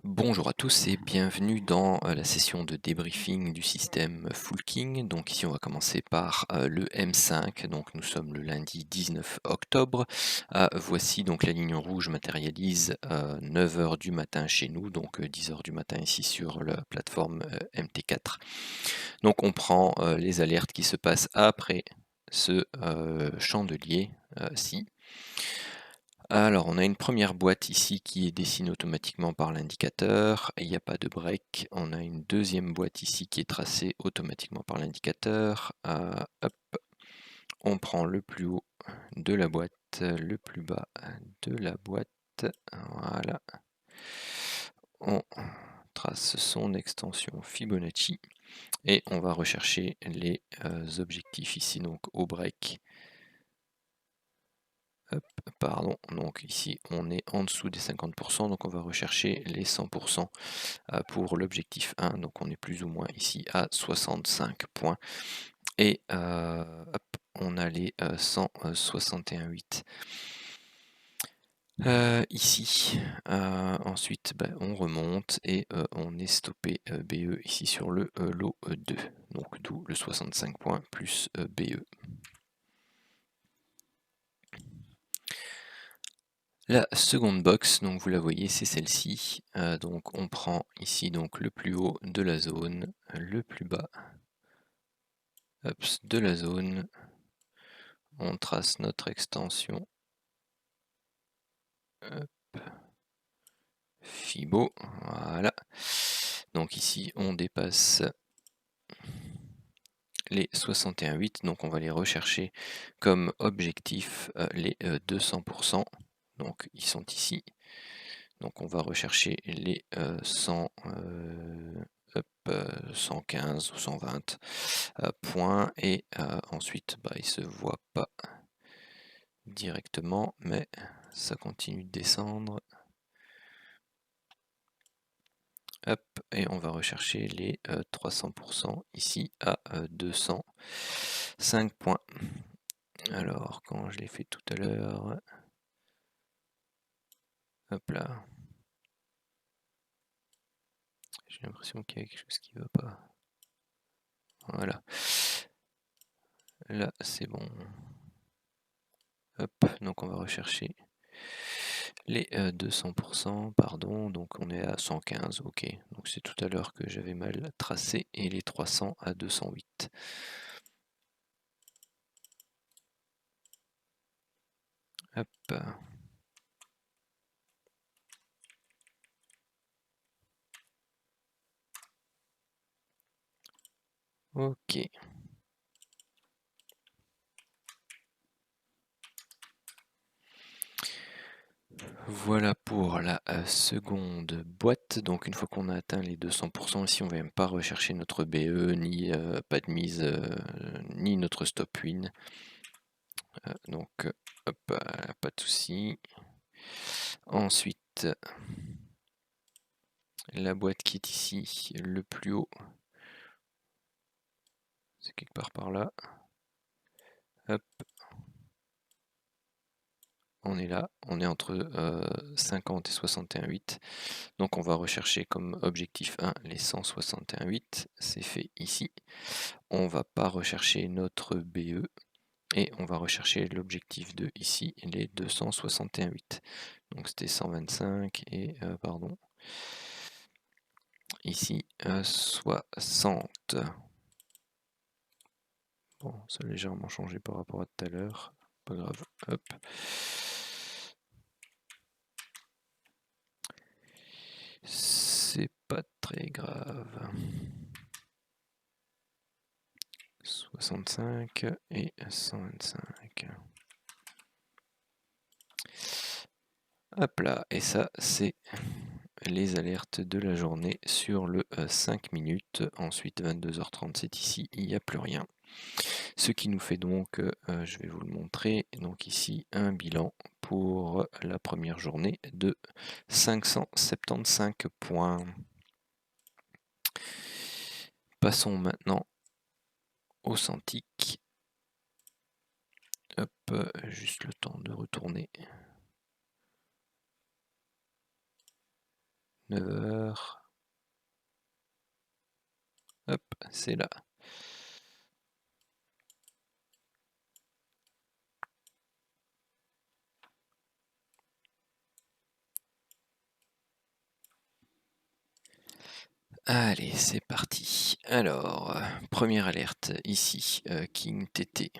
Bonjour à tous et bienvenue dans la session de débriefing du système Fullking. Donc ici on va commencer par le M5, donc nous sommes le lundi 19 octobre. Voici donc la ligne rouge matérialise 9 h du matin chez nous, donc 10 h du matin ici sur la plateforme MT4. Donc on prend les alertes qui se passent après ce chandelier-ci. Alors, on a une première boîte ici qui est dessinée automatiquement par l'indicateur, et il n'y a pas de break. On a une deuxième boîte ici qui est tracée automatiquement par l'indicateur. Hop, on prend le plus haut de la boîte, le plus bas de la boîte. Voilà. On trace son extension Fibonacci et on va rechercher les objectifs ici, donc au break. Hop, pardon, donc ici on est en dessous des 50%, donc on va rechercher les 100% pour l'objectif 1, donc on est plus ou moins ici à 65 points. Et hop, on a les 161,8 ici. Ensuite on remonte et on est stoppé BE ici sur le lot 2, donc d'où le 65 points plus BE. La seconde box, donc vous la voyez, c'est celle-ci. Donc on prend ici donc le plus haut de la zone, le plus bas de la zone. On trace notre extension. Hop. Fibo, voilà. Donc ici on dépasse les 61,8, donc on va les rechercher comme objectif les 200%. Donc ils sont ici. Donc on va rechercher les 115 ou 120 points et ensuite il ne se voit pas directement, mais ça continue de descendre. Hop, et on va rechercher les 300% ici à 205 points. Alors, quand je l'ai fait tout à l'heure, hop là, j'ai l'impression qu'il y a quelque chose qui ne va pas. Voilà. Là, c'est bon. Hop, donc on va rechercher les 200%, pardon, donc on est à 115, ok. Donc c'est tout à l'heure que j'avais mal tracé, et les 300 à 208. Hop. Ok. Voilà pour la seconde boîte. Donc une fois qu'on a atteint les 200%, ici on ne va même pas rechercher notre BE, ni pas de mise, ni notre stop win. Donc hop, pas de souci. Ensuite, la boîte qui est ici, le plus haut, c'est quelque part par là. Hop. On est là, on est entre 50 et 61,8. Donc on va rechercher comme objectif 1 les 161,8. C'est fait ici. On va pas rechercher notre BE. Et on va rechercher l'objectif 2 ici, les 261,8. Donc c'était 125 et pardon. Ici 60. Bon, ça a légèrement changé par rapport à tout à l'heure. Pas grave. Hop. C'est pas très grave. 65 et 125. Hop là, et ça c'est les alertes de la journée sur le 5 minutes. Ensuite 22h30 c'est ici, il n'y a plus rien. Ce qui nous fait donc, je vais vous le montrer, donc ici un bilan pour la première journée de 575 points. Passons maintenant au Cintiq. Hop, juste le temps de retourner 9h. Hop, c'est là. Allez, c'est parti. Alors, première alerte ici, King TT.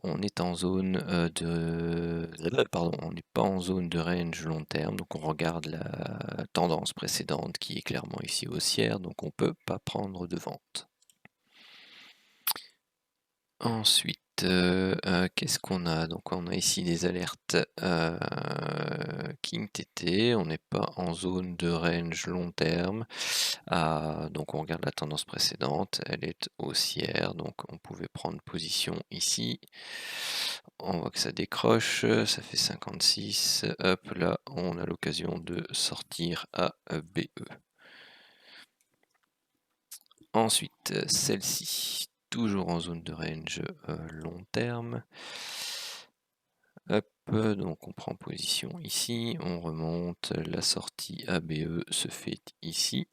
On est en zone on n'est pas en zone de range long terme, donc on regarde la tendance précédente qui est clairement ici haussière, donc on peut pas prendre de vente. Ensuite, qu'est-ce qu'on a? Donc on a ici des alertes King TT, on n'est pas en zone de range long terme. Donc on regarde la tendance précédente, elle est haussière, donc on pouvait prendre position ici. On voit que ça décroche, ça fait 56. Hop, là on a l'occasion de sortir à BE. Ensuite, celle-ci, toujours en zone de range long terme. Hop, donc on prend position ici, on remonte, la sortie ABE se fait ici.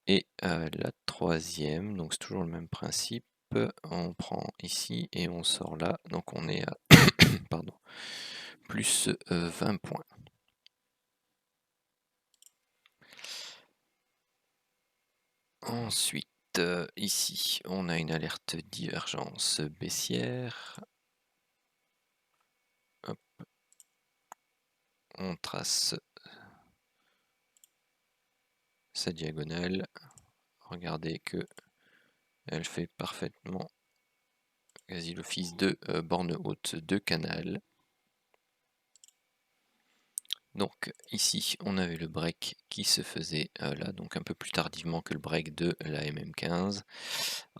Et la troisième, donc c'est toujours le même principe, on prend ici et on sort là, donc on est à pardon, plus 20 points. Ensuite, ici, on a une alerte divergence baissière. Hop. On trace sa diagonale. Regardez que elle fait parfaitement quasi l'office de borne haute de canal. Donc ici on avait le break qui se faisait là, donc un peu plus tardivement que le break de la MM15.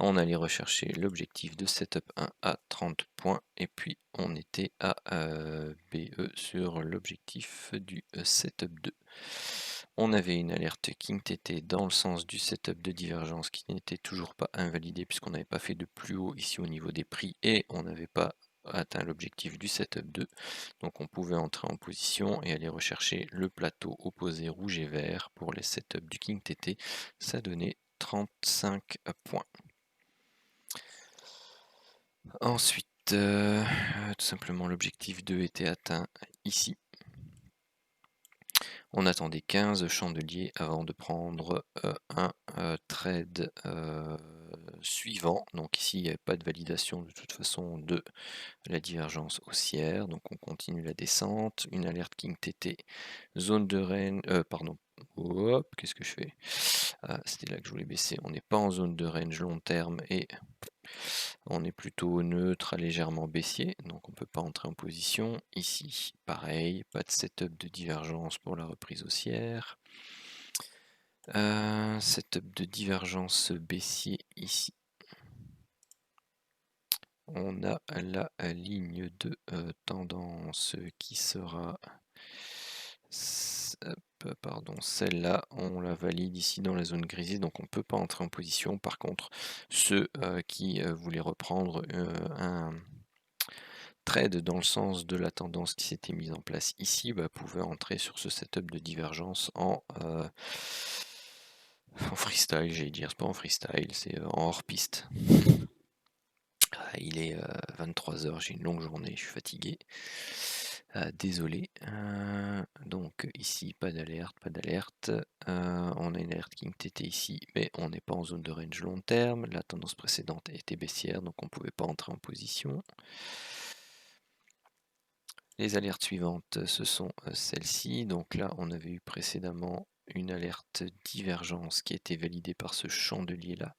On allait rechercher l'objectif de setup 1 à 30 points et puis on était à BE sur l'objectif du setup 2. On avait une alerte King TT dans le sens du setup de divergence qui n'était toujours pas invalidé puisqu'on n'avait pas fait de plus haut ici au niveau des prix et on n'avait pas atteint l'objectif du setup 2, donc on pouvait entrer en position et aller rechercher le plateau opposé rouge et vert pour les setups du King TT. Ça donnait 35 points. Ensuite, tout simplement l'objectif 2 était atteint ici. On attendait 15 chandeliers avant de prendre un trade suivant. Donc ici, il n'y avait pas de validation de toute façon de la divergence haussière. Donc on continue la descente. Une alerte King TT, zone de range. Pardon. Hop, qu'est-ce que je fais? C'était là que je voulais baisser. On n'est pas en zone de range long terme et on est plutôt neutre à légèrement baissier, donc on ne peut pas entrer en position. Ici, pareil, pas de setup de divergence pour la reprise haussière. Setup de divergence baissier ici. On a la ligne de tendance qui sera celle-là, on la valide ici dans la zone grisée, donc on ne peut pas entrer en position. Par contre, ceux qui voulaient reprendre un trade dans le sens de la tendance qui s'était mise en place ici, pouvaient entrer sur ce setup de divergence en freestyle, j'allais dire, c'est pas en freestyle, c'est en hors-piste. Il est 23h, j'ai une longue journée, je suis fatigué. Désolé. Donc ici, pas d'alerte, pas d'alerte. On a une alerte King TT ici, mais on n'est pas en zone de range long terme. La tendance précédente était baissière, donc on ne pouvait pas entrer en position. Les alertes suivantes, ce sont celles-ci. Donc là, on avait eu précédemment une alerte divergence qui a été validée par ce chandelier-là.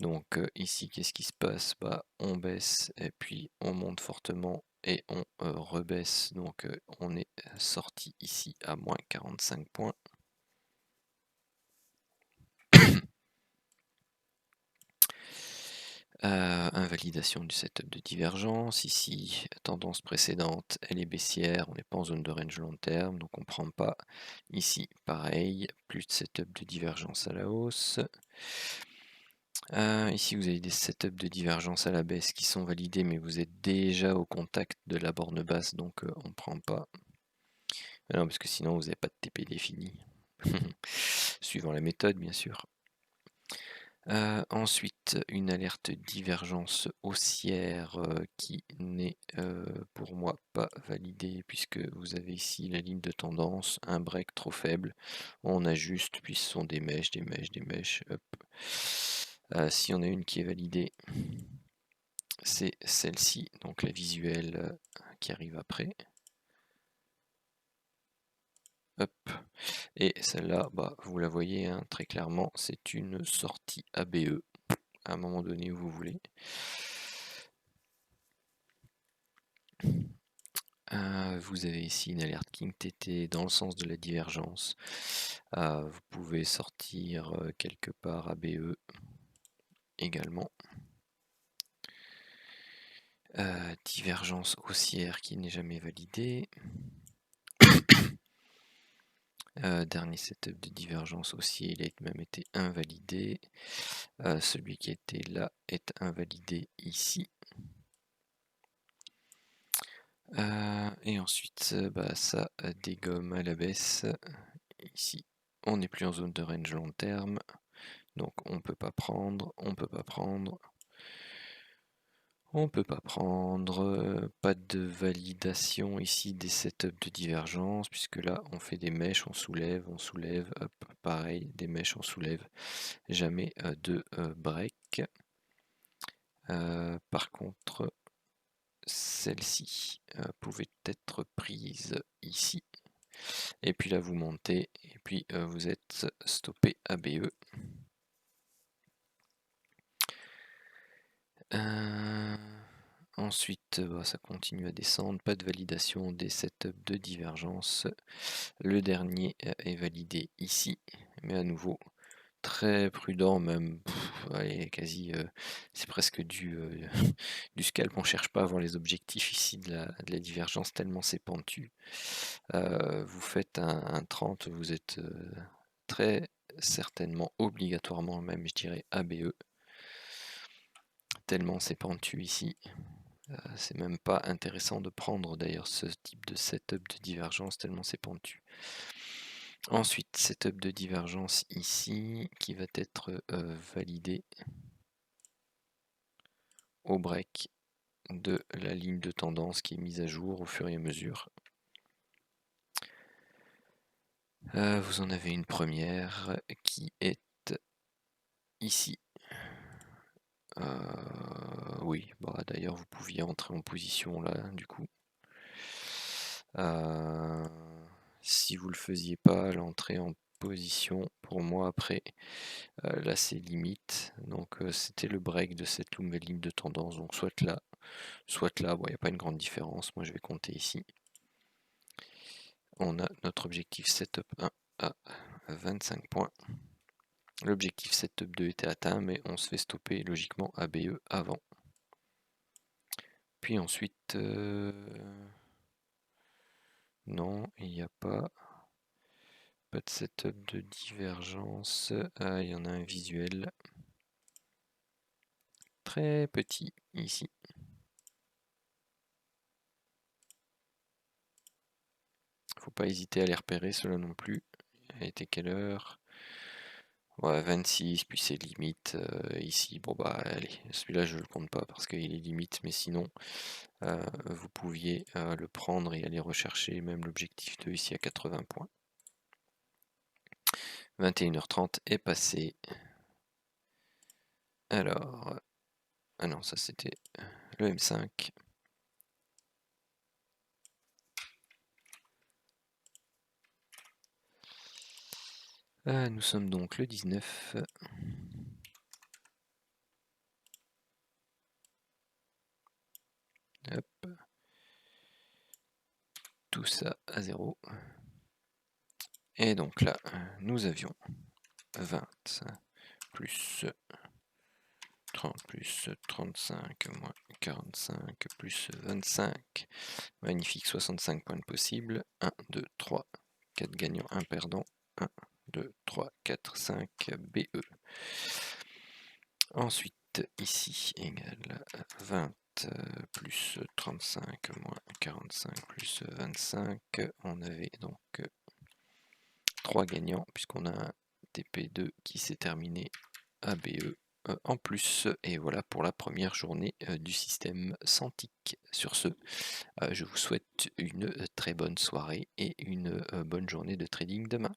Donc ici, qu'est-ce qui se passe? On baisse et puis on monte fortement et on rebaisse. Donc on est sorti ici à moins 45 points. Invalidation du setup de divergence. Ici, tendance précédente, elle est baissière, on n'est pas en zone de range long terme, donc on ne prend pas. Ici, pareil, plus de setup de divergence à la hausse. Ici, vous avez des setups de divergence à la baisse qui sont validés, mais vous êtes déjà au contact de la borne basse, donc on ne prend pas. Non, parce que sinon vous n'avez pas de TP défini. Suivant la méthode, bien sûr. Ensuite, une alerte divergence haussière qui n'est pour moi pas validée, puisque vous avez ici la ligne de tendance, un break trop faible. On ajuste, puis ce sont des mèches, des mèches, des mèches. Hop. Si on a une qui est validée, c'est celle-ci, donc la visuelle qui arrive après. Hop. Et celle-là, bah, vous la voyez hein, très clairement, c'est une sortie ABE à un moment donné où vous voulez. Vous avez ici une alerte King TT dans le sens de la divergence. Vous pouvez sortir quelque part ABE également. Divergence haussière qui n'est jamais validée. Dernier setup de divergence haussier, il a même été invalidé. Celui qui était là est invalidé ici. Et ensuite, bah, ça dégomme à la baisse. Ici, on n'est plus en zone de range long terme. Donc on peut pas prendre, on peut pas prendre. On peut pas prendre, pas de validation ici des setups de divergence, puisque là on fait des mèches, on soulève, hop, pareil, des mèches, on soulève, jamais de break. Par contre, celle-ci pouvait être prise ici. Et puis là vous montez, et puis vous êtes stoppé ABE. Ensuite, bah, ça continue à descendre, pas de validation des setups de divergence. Le dernier est validé ici, mais à nouveau très prudent, même allez, quasi, c'est presque du scalp. On cherche pas à voir les objectifs ici de la divergence tellement c'est pentu. Vous faites un 30, vous êtes très certainement, obligatoirement même, je dirais ABE. Tellement c'est pentu ici. C'est même pas intéressant de prendre d'ailleurs ce type de setup de divergence tellement c'est pentu. Ensuite, setup de divergence ici qui va être validé au break de la ligne de tendance qui est mise à jour au fur et à mesure. Vous en avez une première qui est ici. Oui, bah d'ailleurs vous pouviez entrer en position là du coup. Si vous le faisiez pas, l'entrée en position pour moi après là c'est limite, donc c'était le break de cette nouvelle ligne de tendance, donc soit là, bon il n'y a pas une grande différence, moi je vais compter ici. On a notre objectif setup 1 à 25 points. L'objectif setup 2 était atteint, mais on se fait stopper logiquement ABE avant. Puis ensuite, non, il n'y a pas de setup de divergence. Il y en a un visuel très petit ici. Faut pas hésiter à les repérer, cela non plus. Il a été quelle heure? Ouais, 26, puis c'est limite ici. Bon bah allez, celui-là je le compte pas parce qu'il est limite, mais sinon vous pouviez le prendre et aller rechercher même l'objectif 2 ici à 80 points. 21h30 est passé. Alors, ah non, ça c'était le M5. Nous sommes donc le 19. Hop. Tout ça à 0. Et donc là, nous avions 20 plus 30 plus 35 moins 45 plus 25. Magnifique, 65 points de possible. 1, 2, 3, 4 gagnants, 1 perdant. 1, 2, 3, 4, 5, BE. Ensuite, ici égale 20 plus 35 moins 45 plus 25. On avait donc 3 gagnants puisqu'on a un TP2 qui s'est terminé ABE en plus. Et voilà pour la première journée du système Santic. Sur ce, je vous souhaite une très bonne soirée et une bonne journée de trading demain.